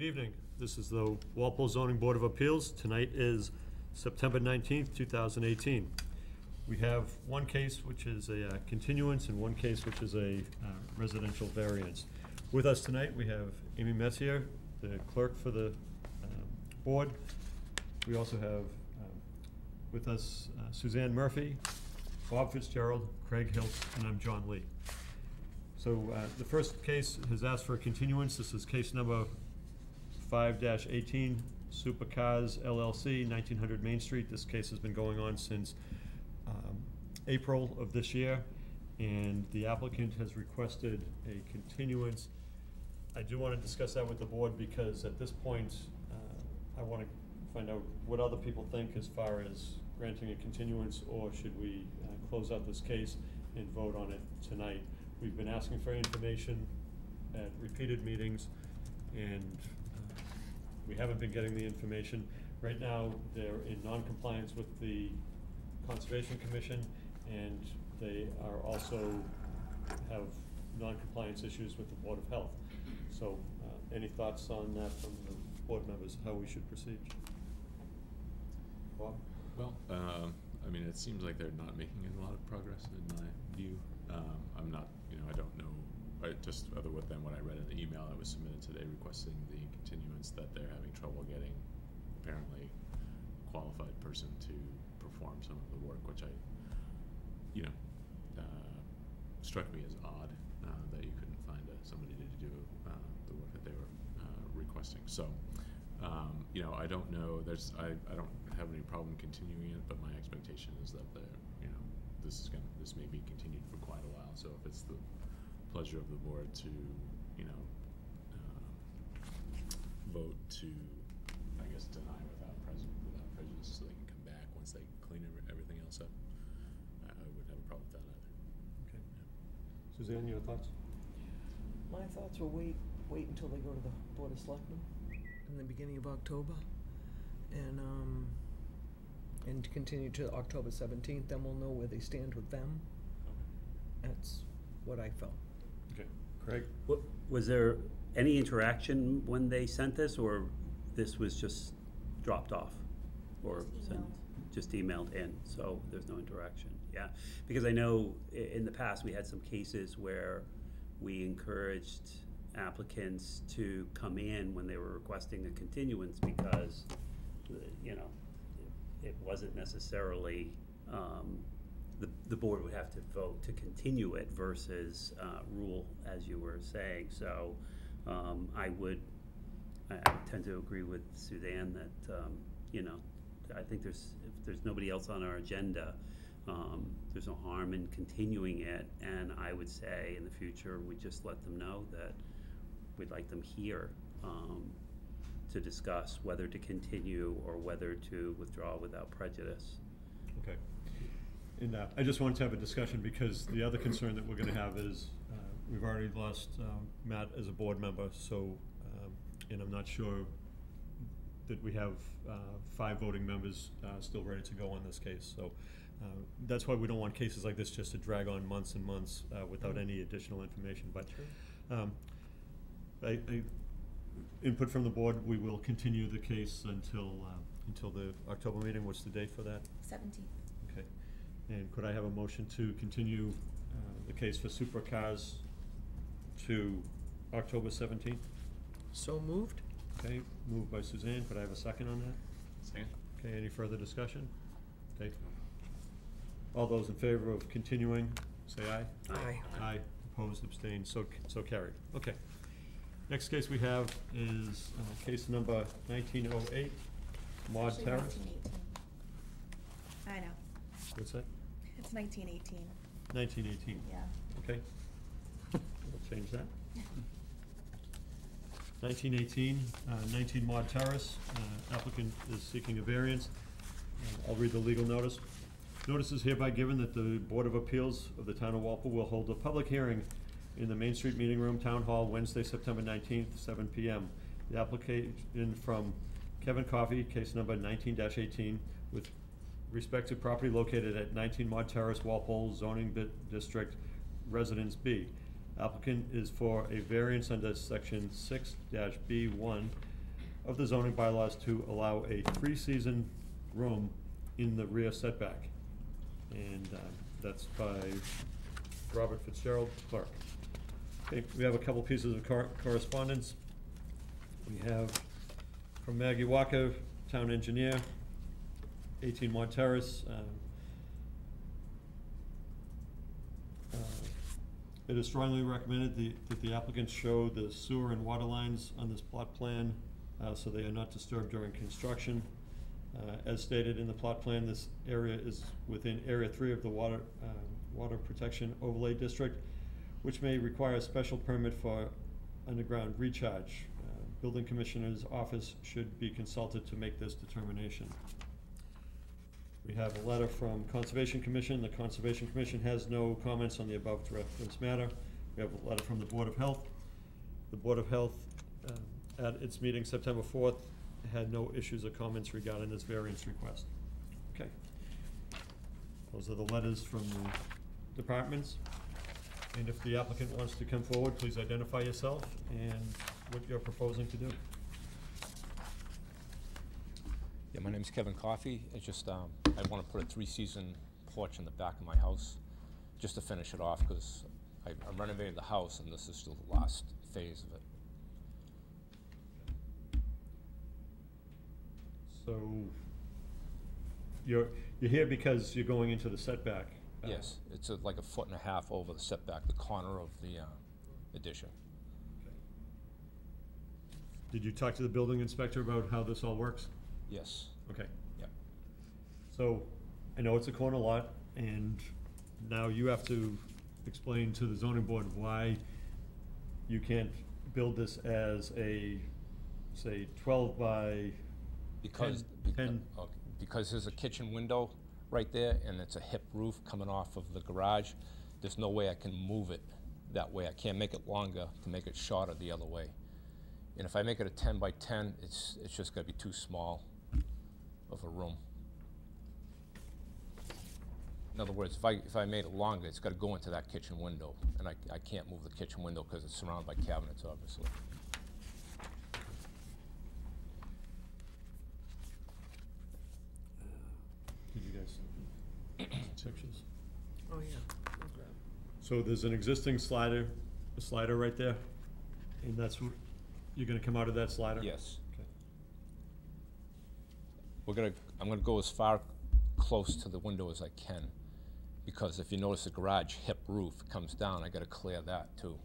evening. This is the Walpole Zoning Board of Appeals. Tonight is September 19th, 2018. We have one case which is a continuance and one case which is a residential variance. With us tonight we have Amy Messier, the clerk for the board. We also have with us Suzanne Murphy, Bob Fitzgerald, Craig Hiltz, and I'm John Lee. So the first case has asked for a continuance. This is case number 5-18, Supercars LLC, 1900 Main Street. This case has been going on since April of this year, and the applicant has requested a continuance. I do want to discuss that with the board because at this point I want to find out what other people think as far as granting a continuance, or should we close out this case and vote on it tonight. We've been asking for information at repeated meetings, and we haven't been getting the information. Right now, they're in non-compliance with the Conservation Commission, and they are also have non-compliance issues with the Board of Health. So, any thoughts on that from the board members, how we should proceed? Bob? Well, I mean, it seems like they're not making a lot of progress in my view. I'm not, I don't know, just other than what I read in the email that was submitted today requesting the continuance, that they're having trouble getting apparently a qualified person to perform some of the work, which struck me as odd that you couldn't find somebody to do the work that they were requesting. So, I don't know. I don't have any problem continuing it, but my expectation is that this may be continued for quite a while. So if it's the pleasure of the board to, vote to, I guess, deny without prejudice, so they can come back once they clean everything else up, I wouldn't have a problem with that either. Okay. Yeah. Suzanne, your thoughts? My thoughts are wait until they go to the Board of Selectmen in the beginning of October, and continue to October 17th. Then we'll know where they stand with them. Okay. That's what I felt. Okay, Craig? Was there any interaction when they sent this, or this was just dropped off? Or just emailed in, so there's no interaction? Yeah, because I know in the past we had some cases where we encouraged applicants to come in when they were requesting a continuance because, it wasn't necessarily, the board would have to vote to continue it versus rule, as you were saying. So I tend to agree with Suzanne that, I think if there's nobody else on our agenda, there's no harm in continuing it. And I would say in the future, we just let them know that we'd like them here to discuss whether to continue or whether to withdraw without prejudice. Okay. And I just wanted to have a discussion because the other concern that we're going to have is we've already lost Matt as a board member, so and I'm not sure that we have 5 voting members still ready to go on this case. So that's why we don't want cases like this just to drag on months and months without any additional information. But input from the board, we will continue the case until the October meeting. What's the date for that? 17th. Okay. And could I have a motion to continue the case for Supercars to October 17th? So moved. Okay, moved by Suzanne. Could I have a second on that? Second. Okay, any further discussion? Okay. All those in favor of continuing, say aye. Aye. Aye. Opposed, abstained, so carried. Okay. Next case we have is case number 1908, Maud Actually, Terrace. 1918. I know. What's that? It's 1918. 1918. Yeah. Okay. We'll change that. 1918, 19 Maud Terrace. Applicant is seeking a variance. I'll read the legal notice. Notice is hereby given that the Board of Appeals of the Town of Walpole will hold a public hearing in the Main Street Meeting Room, Town Hall, Wednesday, September 19th, 7 p.m. The application from Kevin Coffey, case number 19-18, with respect to property located at 19 Maud Terrace, Walpole, zoning district, Residence B. Applicant is for a variance under section 6-B1 of the zoning bylaws to allow a three-season room in the rear setback. And that's by Robert Fitzgerald, clerk. Okay, we have a couple pieces of correspondence. We have from Maggie Walker, town engineer, 18 Mont Terrace. It is strongly recommended that the applicants show the sewer and water lines on this plot plan so they are not disturbed during construction. As stated in the plot plan, this area is within Area 3 of the Water Protection Overlay District, which may require a special permit for underground recharge. Building Commissioner's office should be consulted to make this determination. We have a letter from Conservation Commission. The Conservation Commission has no comments on the above referenced matter. We have a letter from the Board of Health. The Board of Health, at its meeting September 4th, had no issues or comments regarding this variance request. Okay. Those are the letters from the departments. And if the applicant wants to come forward, please identify yourself and what you're proposing to do. Yeah, my name's Kevin Coffey. It's just, I want to put a three-season porch in the back of my house, just to finish it off, because I renovated the house, and this is still the last phase of it. So, you're here because you're going into the setback? Yes, it's like 1.5 feet over the setback, the corner of the addition. Okay. Did you talk to the building inspector about how this all works? Yes. Okay. Yep. So, I know it's a corner lot, and now you have to explain to the zoning board why you can't build this as a, say, 12 by Because, 10. okay, because there's a kitchen window right there, and it's a hip roof coming off of the garage. There's no way I can move it that way. I can't make it longer to make it shorter the other way. And if I make it a 10 by 10, it's just gonna be too small of a room. In other words, if I made it longer, it's gotta go into that kitchen window, and I can't move the kitchen window because it's surrounded by cabinets, obviously. Did you guys see pictures? Oh, yeah. Okay. So there's an existing slider right there, and that's, you're gonna come out of that slider? Yes. Okay. I'm gonna go as far close to the window as I can, because if you notice the garage hip roof comes down, I gotta clear that too.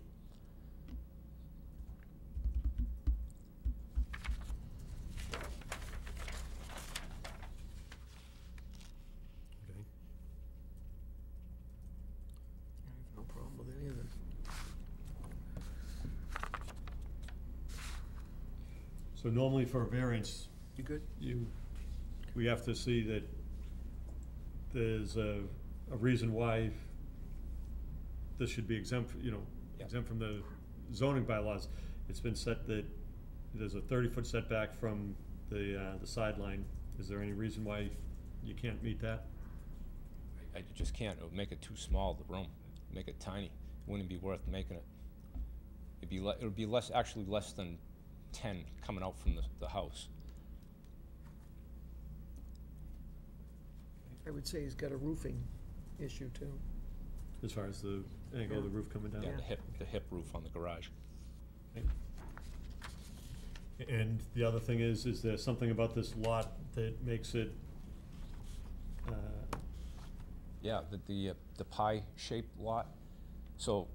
Okay. I have no problem with any of this. So normally for a variance, You good? we have to see that there's a reason why this should be exempt, Yeah. exempt from the zoning bylaws. It's been set that there's a 30-foot setback from the sideline. Is there any reason why you can't meet that? I just can't. It would make it too small, the room. Make it tiny. It wouldn't be worth making it. It would be less, actually less than 10 coming out from the house. I would say he's got a roofing issue too. As far as the angle of the roof coming down? Yeah, the hip roof on the garage. Okay. And the other thing is there something about this lot that makes it, Yeah, the pie-shaped lot. So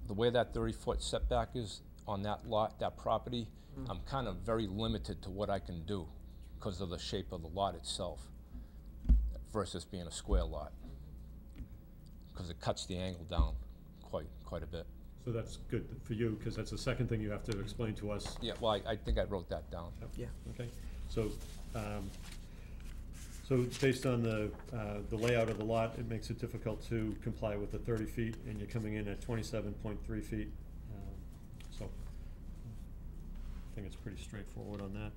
the way that 30-foot setback is on that lot, that property, I'm kind of very limited to what I can do because of the shape of the lot itself versus being a square lot, because it cuts the angle down quite a bit. so that's good for you, because that's the second thing you have to explain to us. Yeah, well, I think I wrote that down. Yeah. Okay, so, so based on the layout of the lot, it makes it difficult to comply with the 30 feet, and you're coming in at 27.3 feet. So, I think it's pretty straightforward on that.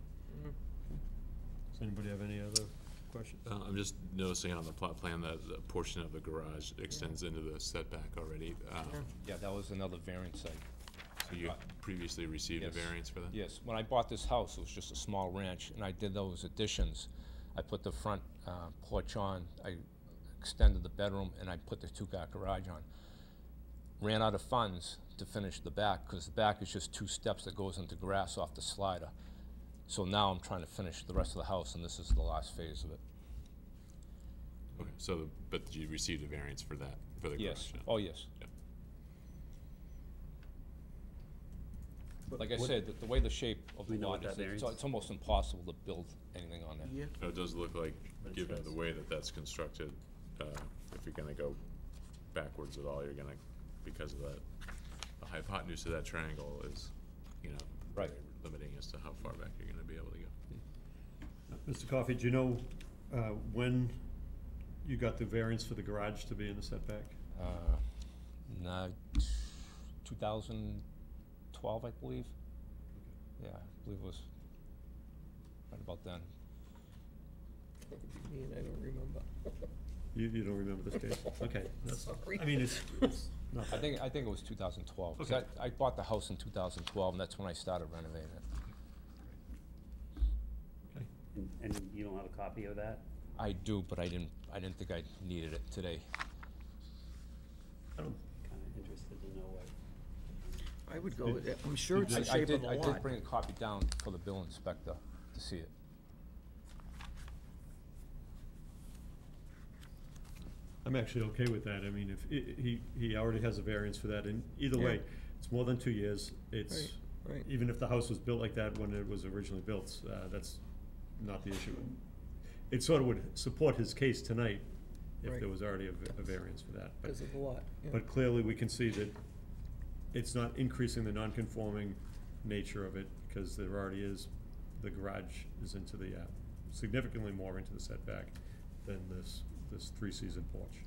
Does anybody have any other questions? I'm just noticing on the plot plan that a portion of the garage extends into the setback already. Yeah, that was another variance So you previously received a Yes. variance for that? Yes, when I bought this house, it was just a small ranch, and I did those additions. I put the front porch on, I extended the bedroom, and I put the two-car garage on. Ran out of funds to finish the back, because the back is just 2 steps that goes into grass off the slider. So now I'm trying to finish the rest of the house, and this is the last phase of it. Okay, so, but you received a variance for that, for the garage? Yes, yeah? oh, yes. Yeah. Like I said, the way the shape of Do we the know lot what is, that variance is? it's almost impossible to build anything on there. Yeah, No, it does look like, What it given says. the way that that's constructed, if you're gonna go backwards at all, you're gonna, because of that, the hypotenuse of that triangle is, you know, Right. very limiting as to how far back you're gonna be able to go. Mr. Coffey, do you know when you got the variance for the garage to be in the setback? Nah, 2012, I believe. Yeah, I believe it was right about then. me and I don't remember. You don't remember this case? Okay. that's- Sorry. I mean, it's not I think it was 2012. 'Cause Okay. I bought the house in 2012, and that's when I started renovating it. okay. And you don't have a copy of that? I do, but I didn't think I needed it today. I don't, Kinda interested to know what. I would go with it. I'm sure it's I- the shape of the I lot. did bring a copy down for the bill inspector to see it. I'm actually okay with that. I mean, if he already has a variance for that, and either Yeah. way, it's more than 2 years. It's, Right. even if the house was built like that when it was originally built, that's not the issue. It sort of would support his case tonight if Right. there was already a variance for that. But Because of the lot, yeah. But clearly, we can see that it's not increasing the non-conforming nature of it, because there already is, the garage is into the, significantly more into the setback than this 3-season porch.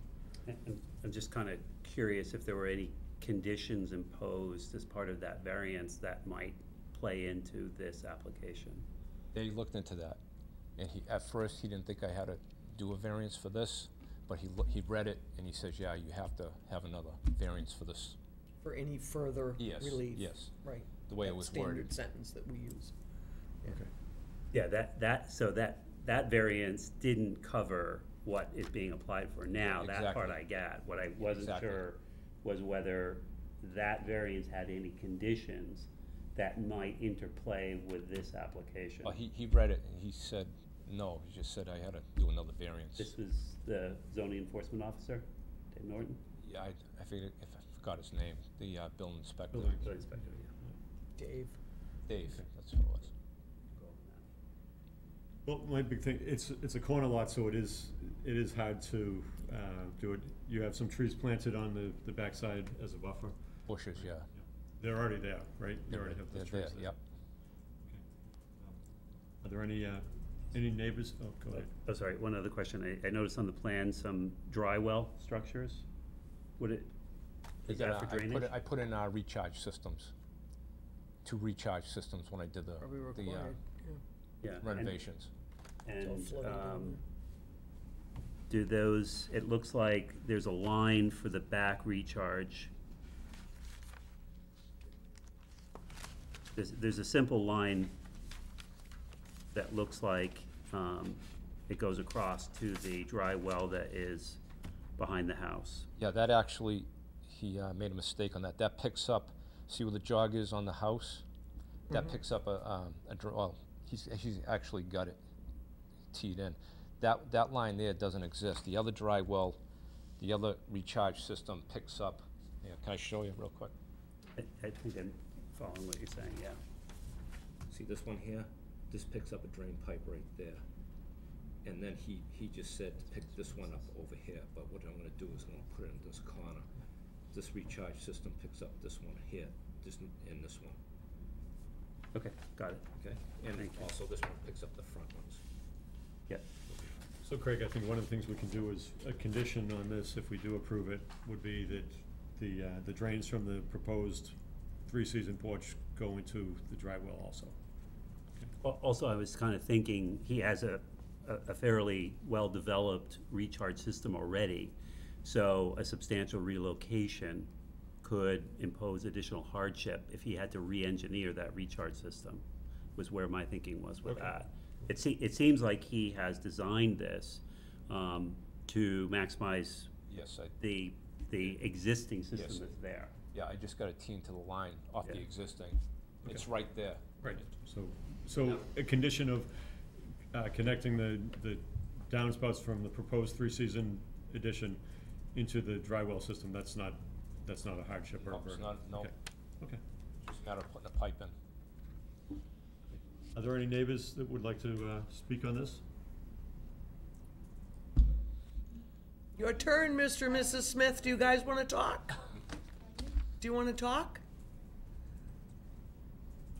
And I'm just kinda curious if there were any conditions imposed as part of that variance that might play into this application. They looked into that, and at first, he didn't think I had to do a variance for this, but he read it, and he says, yeah, you have to have another variance for this. For any further Yes, relief. yes. Right. The way it That was standard worded. sentence that we use. Yeah. Okay. Yeah, so that variance didn't cover what is being applied for now, that part Exactly. I got. What I wasn't Exactly. sure was whether that variance had any conditions that might interplay with this application. He read it, and he said, no, he just said I had to do another variance. This was the zoning enforcement officer, Dave Norton? Yeah, I figured, if I forgot his name, the building inspector. Building Building inspector, yeah. Dave. Dave, that's who it was. Well, my big thing, it's a corner lot, so it is hard to do it. You have some trees planted on the backside as a buffer. Bushes, yeah. They're already there, right? You already have They're those there, trees there. yep. Are there any neighbors? Oh, go ahead. Oh, sorry, one other question. I noticed on the plan some dry well structures. Is that for drainage? I put in recharge systems, 2 recharge systems when I did the Probably required, yeah. Yeah. and- renovations. It's all And, flooded down do those, it looks like there's a line for the back recharge. There's a simple line that looks like, it goes across to the dry well that is behind the house. Yeah, that actually, he made a mistake on that. That picks up, see where the jog is on the house? That picks up well, he's actually got it teed in. That line there doesn't exist. The other dry well, the other recharge system picks up. Yeah, can I show you real quick? I think I'm following what you're saying, yeah. See this one here? This picks up a drain pipe right there. And then he just said to pick this one up over here, but what I'm gonna do is I'm gonna put it in this corner. This recharge system picks up this one here, and this one, Okay, got it. okay? And Thank you. also this one picks up the front ones. Yep. So Craig, I think one of the things we can do is a condition on this, if we do approve it, would be that the drains from the proposed 3-season porch go into the dry well also. Also, I was kind of thinking, he has a fairly well-developed recharge system already, so a substantial relocation could impose additional hardship if he had to re-engineer that recharge system, was where my thinking was with Okay. that. It seems like he has designed this to maximize Yes, the existing system Yes. that's there. yeah, I just got to tee to the line off the Yeah. existing. It's right there. Right, so a condition of connecting the downspouts from the proposed three-season addition into the dry well system, that's not a hardship or a No, it's burden? not, no, Okay, okay. just a matter of putting a pipe in. Are there any neighbors that would like to speak on this? Your turn, Mr. and Mrs. Smith. Do you guys want to talk? Do you want to talk?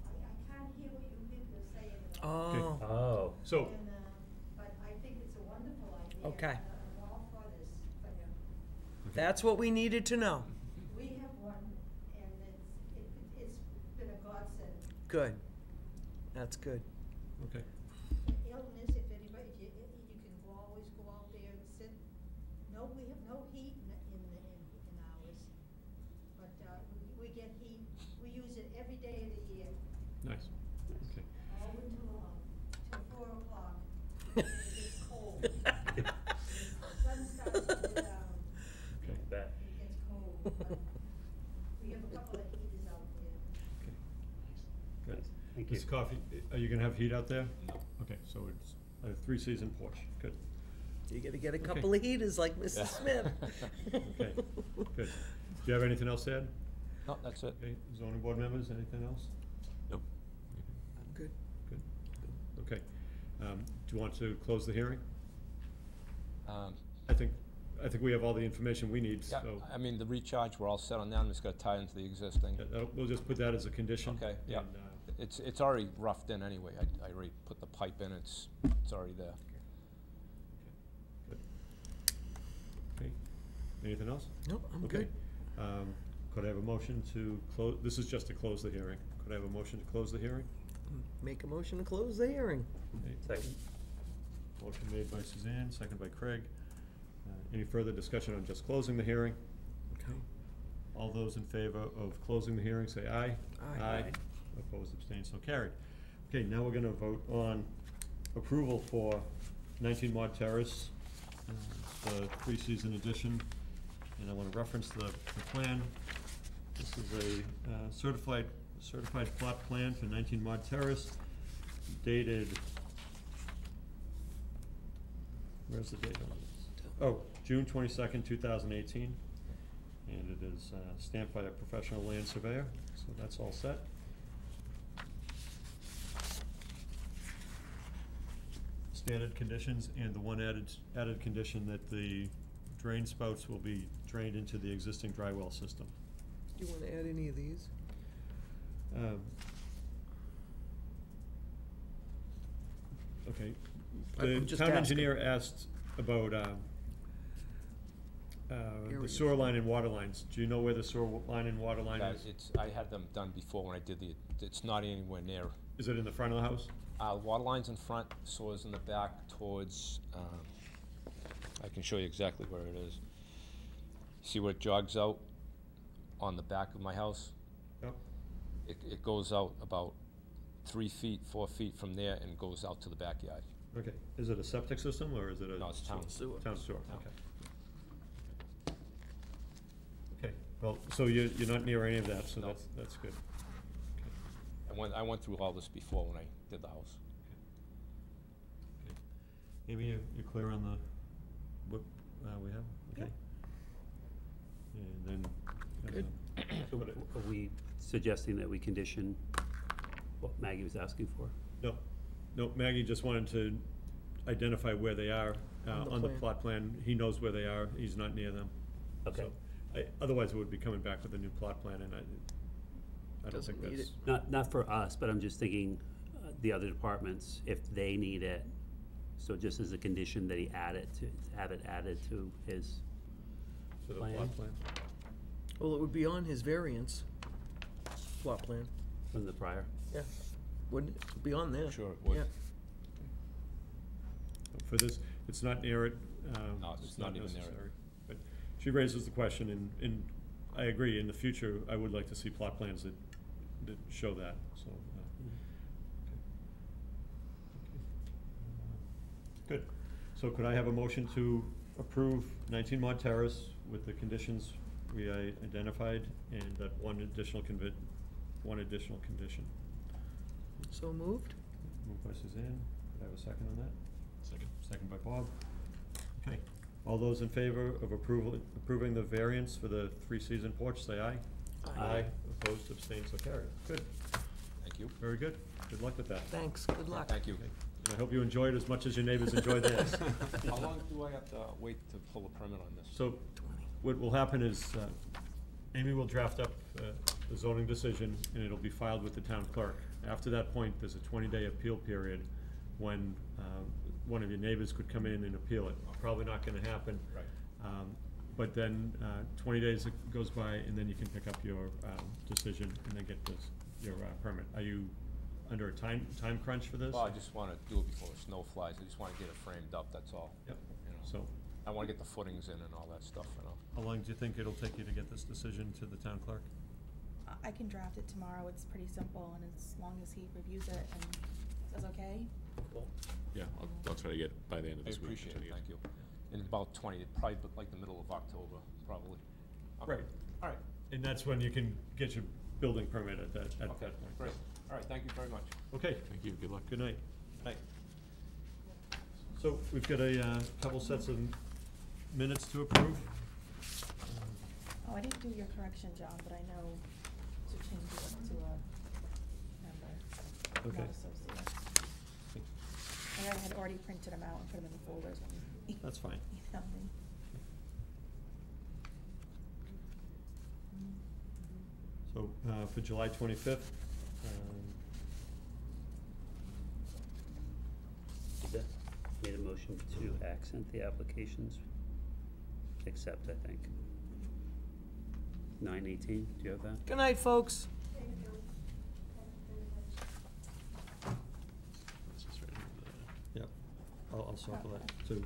I can't hear what you people are saying at all. Oh, Oh. So, And, but I think it's a wonderful idea. Okay. And I'm all for this for him. that's what we needed to know. We have one, and it's been a godsend. Good. That's good. okay, The illness, if anybody, you can always go out there and sit. No, we have no heat in ours, but, we get heat, we use it every day of the year, nice, okay. all winter long, till 4 o'clock. It gets cold. The sun starts to go down. Okay. Bet. It gets cold, but we have a couple of heaters out there. Okay. Good. Thank you. Mr. Coffey, are you gonna have heat out there? No. Okay, so it's a three-season porch, good, You gotta get a couple of heaters like Mrs. Smith. okay, good. Do you have anything else to add? No, that's it. Okay, zoning board members, anything else? Nope. I'm good. Good, okay. Do you want to close the hearing? Um, I think we have all the information we need, Yeah, so I mean, the recharge, we're all set on that, I'm just gonna tie into the existing. we'll just put that as a condition. Okay, yeah. and, It's already roughed in anyway, I already put the pipe in, it's already there. Good. Okay, anything else? Nope, I'm Okay. good. Could I have a motion to close, this is just to close the hearing. Could I have a motion to close the hearing? Make a motion to close the hearing. Okay. Second. Motion made by Suzanne, second by Craig. Any further discussion on just closing the hearing? Okay. All those in favor of closing the hearing, say aye. Aye. Aye. Opposed, abstained, so carried. Okay, now we're gonna vote on approval for 19 Mod Terrace, the three-season addition. And I wanna reference the plan. This is a certified plot plan for 19 Mod Terrace, dated, where's the date on this? Oh, June 22nd, 2018. And it is stamped by a professional land surveyor, so that's all set. Standard conditions, and the one added condition that the drain spouts will be drained into the existing dry well system. Do you wanna add any of these? Okay. I'm The just town asking. engineer asked about the Areas. sewer line and water lines. Do you know where the sewer line and water line Yeah, is? I had them done before when I did it's not anywhere near. Is it in the front of the house? Water line's in front, sewer's in the back towards, I can show you exactly where it is. See where it jogs out on the back of my house? Yep. It goes out about 3 feet, 4 feet from there and goes out to the backyard. Okay. Is it a septic system, or is it a? No, it's town. Sewer. Town sewer, Town. okay. Okay, well, so you're not near any of that, so No. that's good. I went through all this before when I did the house. Okay. Amy, you're clear on the, what we have? Okay. And then. Good. So are we suggesting that we condition what Maggie was asking for? No, Maggie just wanted to identify where they are On the on the plan. plot plan. He knows where they are, he's not near them. Okay. So, otherwise, it would be coming back with a new plot plan, and I don't Doesn't think need that's. Not for us, but I'm just thinking, the other departments, if they need it, so just as a condition that he have it added to his, To the plan. plot plan. Well, it would be on his variance plot plan. from the prior. Yeah. Wouldn't it? It'd be on there. Sure it would. Yeah. For this, it's not near it. No, it's not even near it. necessary. But she raises the question, and I agree, in the future, I would like to see plot plans that show that, so. Good. So could I have a motion to approve 19 Mod Terrace with the conditions we identified and that one additional condition? So moved? Moved by Suzanne. Could I have a second on that? Second. Second by Bob. Okay. All those in favor of approving the variance for the three-season porch, say aye. Aye. Opposed, abstained, so carried. Good. Thank you. Very good. Good luck with that. Thanks, good luck. Thank you. Okay. And I hope you enjoy it as much as your neighbors enjoy theirs. How long do I have to wait to pull a permit on this? So what will happen is Amy will draft up the zoning decision and it'll be filed with the town clerk. After that point, there's a 20-day appeal period when one of your neighbors could come in and appeal it. Probably not gonna happen. Right. But then 20 days goes by and then you can pick up your decision and then get your permit. Are you under a time crunch for this? Well, I just wanna do it before the snow flies. I just wanna get it framed up, that's all. Yep. You know. So I wanna get the footings in and all that stuff, you know. how long do you think it'll take you to get this decision to the town clerk? I can draft it tomorrow. It's pretty simple, and as long as he reviews it and says okay. Cool. Yeah, I'll try to get by the end of I this week. appreciate try it, to get- thank you. In about 20, probably like the middle of October, probably. Okay. Right. All right. And that's when you can get your building permit at that Okay, point. great. All right, thank you very much. Okay. Thank you, good luck. Good night. Night. So we've got a couple sets of minutes to approve. Oh, I didn't do your correction, John, but I know to change it to a member, Okay. not associate. I had already printed them out and put them in the folders when you That's fine. emailed me. So for July 25th, Made a motion to accent the applications, accept, I think. 9:18, do you have that? Good night, folks. This is right in the- yep, I'll circle that, to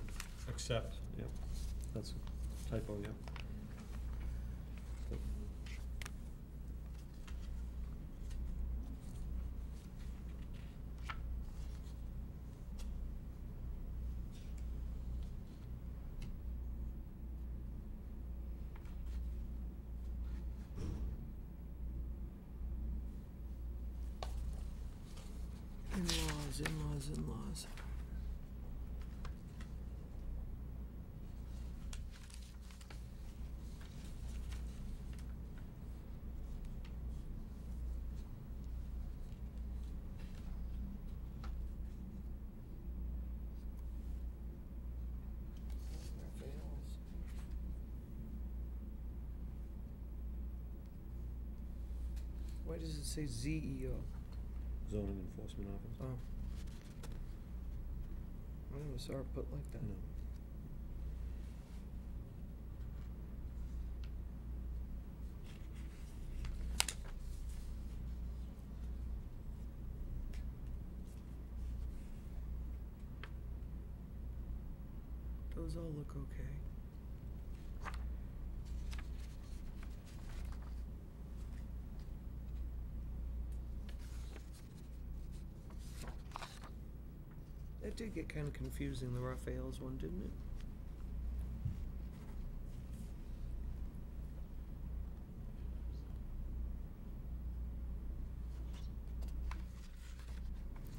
accept, yep, that's a typo, yep. In-laws. Why does it say ZEO? Zoning Enforcement Office. Oh. I never saw it put like that. No. Those all look okay. That did get kind of confusing, the Raphael's one, didn't it?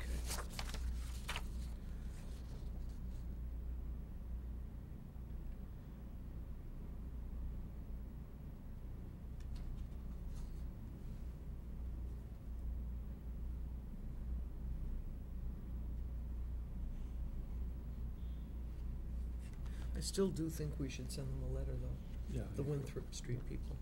Okay. I still do think we should send them a letter, though, Yeah. the Winthrop Street people.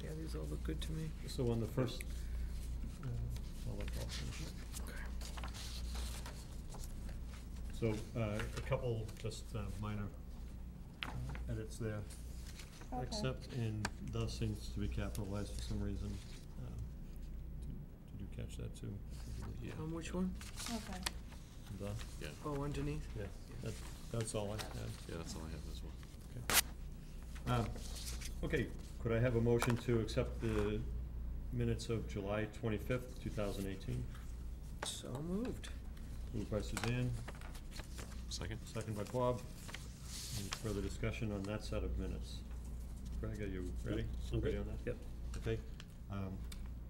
Yeah, these all look good to me. So on the first, I'll let Paul finish it. So a couple just minor edits there. Okay. Except, and thus seems to be capitalized for some reason. Did you catch that too? Yeah. On which one? Okay. Done? Yeah, Oh, underneath? Yeah, that's all I had. yeah, that's all I have as well. Okay, could I have a motion to accept the minutes of July 25th, 2018? So moved. Moved by Suzanne, Second? second by Bob. Any further discussion on that set of minutes? Craig, are you ready? I'm good. Ready on that? Yep. Okay.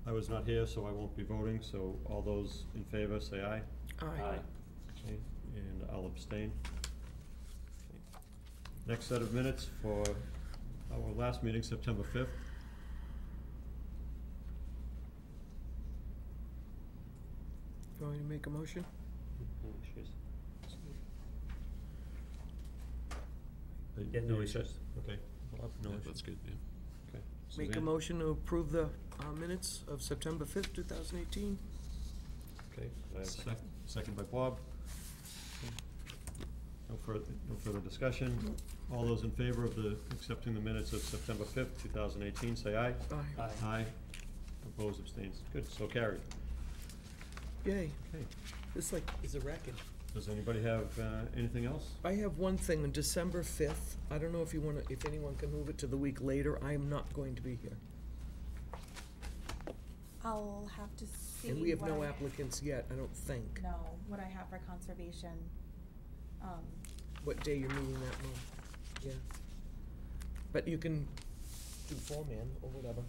I was not here, so I won't be voting, so all those in favor say aye. Aye. Okay, and I'll abstain. Okay. Next set of minutes for our last meeting, September 5th. You want me to make a motion? Yeah, no issues. Okay. Bob, no Yeah, issues? that's good, yeah. Okay. Make a Suzanne? motion to approve the minutes of September 5th, 2018. Okay, I have a Second. second by Bob. Okay. No further discussion. All those in favor of accepting the minutes of September 5th, 2018, say aye. Aye. Aye. Opposed, abstains. Good, so carried. Yay. Okay. This is a record. Does anybody have anything else? I have one thing, on December 5th, I don't know if anyone can move it to the week later, I am not going to be here. I'll have to see. And we have what no I- applicants yet, I don't think. No, what I have for conservation. What day you're meeting that month, yeah. But you can do four-man or whatever.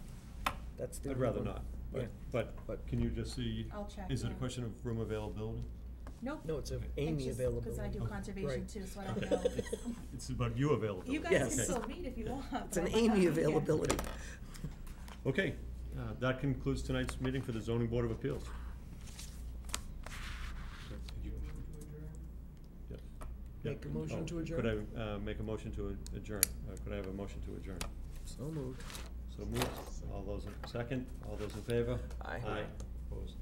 That's the I'd only rather one. not, Yeah. but can you just see? I'll check, Is it a yeah. question of room availability? Nope. No, it's a Okay. Amy availability. Because I do Oh, conservation right. too, so I don't know. if it's- It's about you availability. You guys Yes. can Okay. still meet if you want. It's but an I might not Amy be here. availability. Okay, that concludes tonight's meeting for the Zoning Board of Appeals. Yes. Make a motion to adjourn? Could I make a motion to adjourn? Could I have a motion to adjourn? So moved. So moved. All those in second, all those in favor? Aye. Aye. Opposed?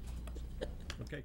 Okay.